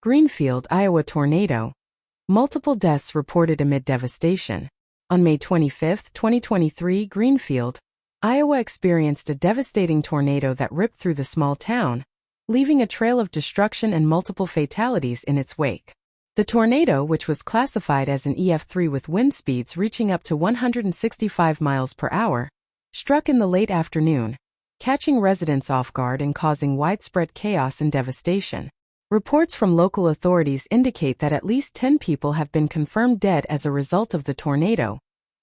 Greenfield, Iowa tornado. Multiple deaths reported amid devastation. On May 25, 2023, Greenfield, Iowa experienced a devastating tornado that ripped through the small town, leaving a trail of destruction and multiple fatalities in its wake. The tornado, which was classified as an EF3 with wind speeds reaching up to 165 miles per hour, struck in the late afternoon, catching residents off guard and causing widespread chaos and devastation. Reports from local authorities indicate that at least 10 people have been confirmed dead as a result of the tornado,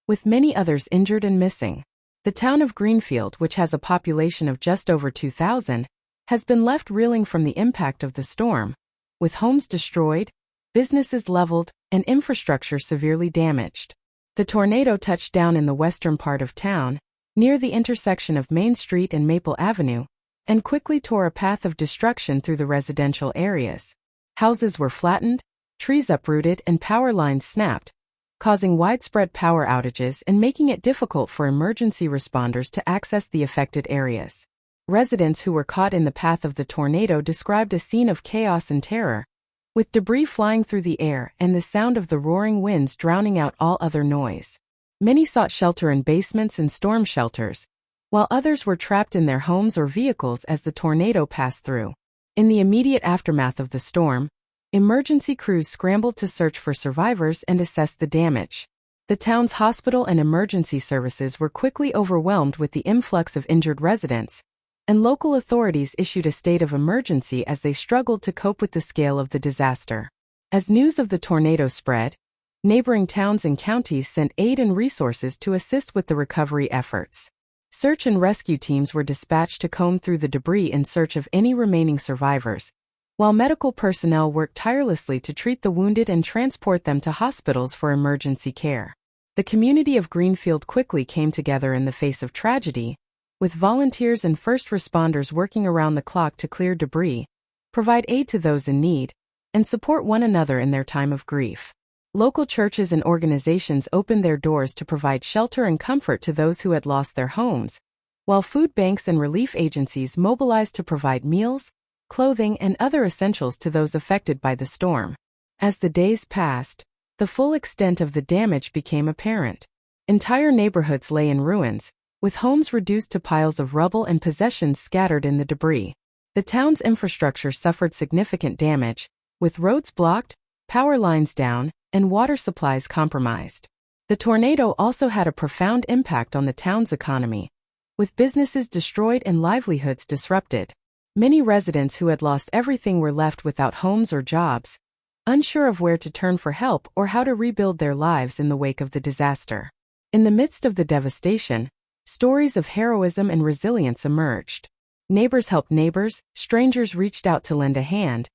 with many others injured and missing. The town of Greenfield, which has a population of just over 2,000, has been left reeling from the impact of the storm, with homes destroyed, businesses leveled, and infrastructure severely damaged. The tornado touched down in the western part of town, near the intersection of Main Street and Maple Avenue, and quickly tore a path of destruction through the residential areas. Houses were flattened, trees uprooted, and power lines snapped, causing widespread power outages and making it difficult for emergency responders to access the affected areas. Residents who were caught in the path of the tornado described a scene of chaos and terror, with debris flying through the air and the sound of the roaring winds drowning out all other noise. Many sought shelter in basements and storm shelters, while others were trapped in their homes or vehicles as the tornado passed through. In the immediate aftermath of the storm, emergency crews scrambled to search for survivors and assess the damage. The town's hospital and emergency services were quickly overwhelmed with the influx of injured residents, and local authorities issued a state of emergency as they struggled to cope with the scale of the disaster. As news of the tornado spread, neighboring towns and counties sent aid and resources to assist with the recovery efforts. Search and rescue teams were dispatched to comb through the debris in search of any remaining survivors, while medical personnel worked tirelessly to treat the wounded and transport them to hospitals for emergency care. The community of Greenfield quickly came together in the face of tragedy, with volunteers and first responders working around the clock to clear debris, provide aid to those in need, and support one another in their time of grief. Local churches and organizations opened their doors to provide shelter and comfort to those who had lost their homes, while food banks and relief agencies mobilized to provide meals, clothing, and other essentials to those affected by the storm. As the days passed, the full extent of the damage became apparent. Entire neighborhoods lay in ruins, with homes reduced to piles of rubble and possessions scattered in the debris. The town's infrastructure suffered significant damage, with roads blocked, power lines down, and water supplies compromised. The tornado also had a profound impact on the town's economy, with businesses destroyed and livelihoods disrupted. Many residents who had lost everything were left without homes or jobs, unsure of where to turn for help or how to rebuild their lives in the wake of the disaster. In the midst of the devastation, stories of heroism and resilience emerged. Neighbors helped neighbors, strangers reached out to lend a hand,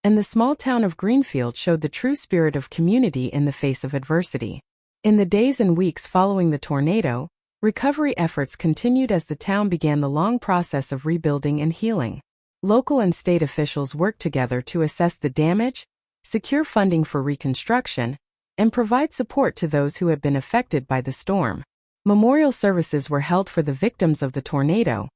and the small town of Greenfield showed the true spirit of community in the face of adversity. In the days and weeks following the tornado, recovery efforts continued as the town began the long process of rebuilding and healing. Local and state officials worked together to assess the damage, secure funding for reconstruction, and provide support to those who had been affected by the storm. Memorial services were held for the victims of the tornado,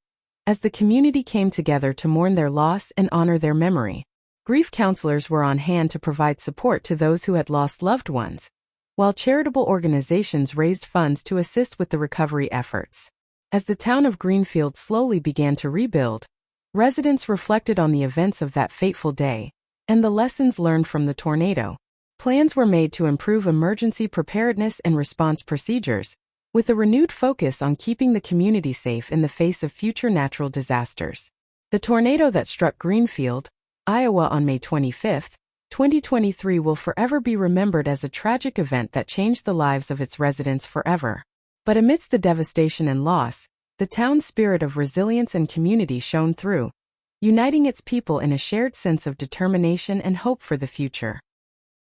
as the community came together to mourn their loss and honor their memory. Grief counselors were on hand to provide support to those who had lost loved ones, while charitable organizations raised funds to assist with the recovery efforts. As the town of Greenfield slowly began to rebuild, residents reflected on the events of that fateful day and the lessons learned from the tornado. Plans were made to improve emergency preparedness and response procedures, with a renewed focus on keeping the community safe in the face of future natural disasters. The tornado that struck Greenfield, Iowa on May 25, 2023 will forever be remembered as a tragic event that changed the lives of its residents forever. But amidst the devastation and loss, the town's spirit of resilience and community shone through, uniting its people in a shared sense of determination and hope for the future.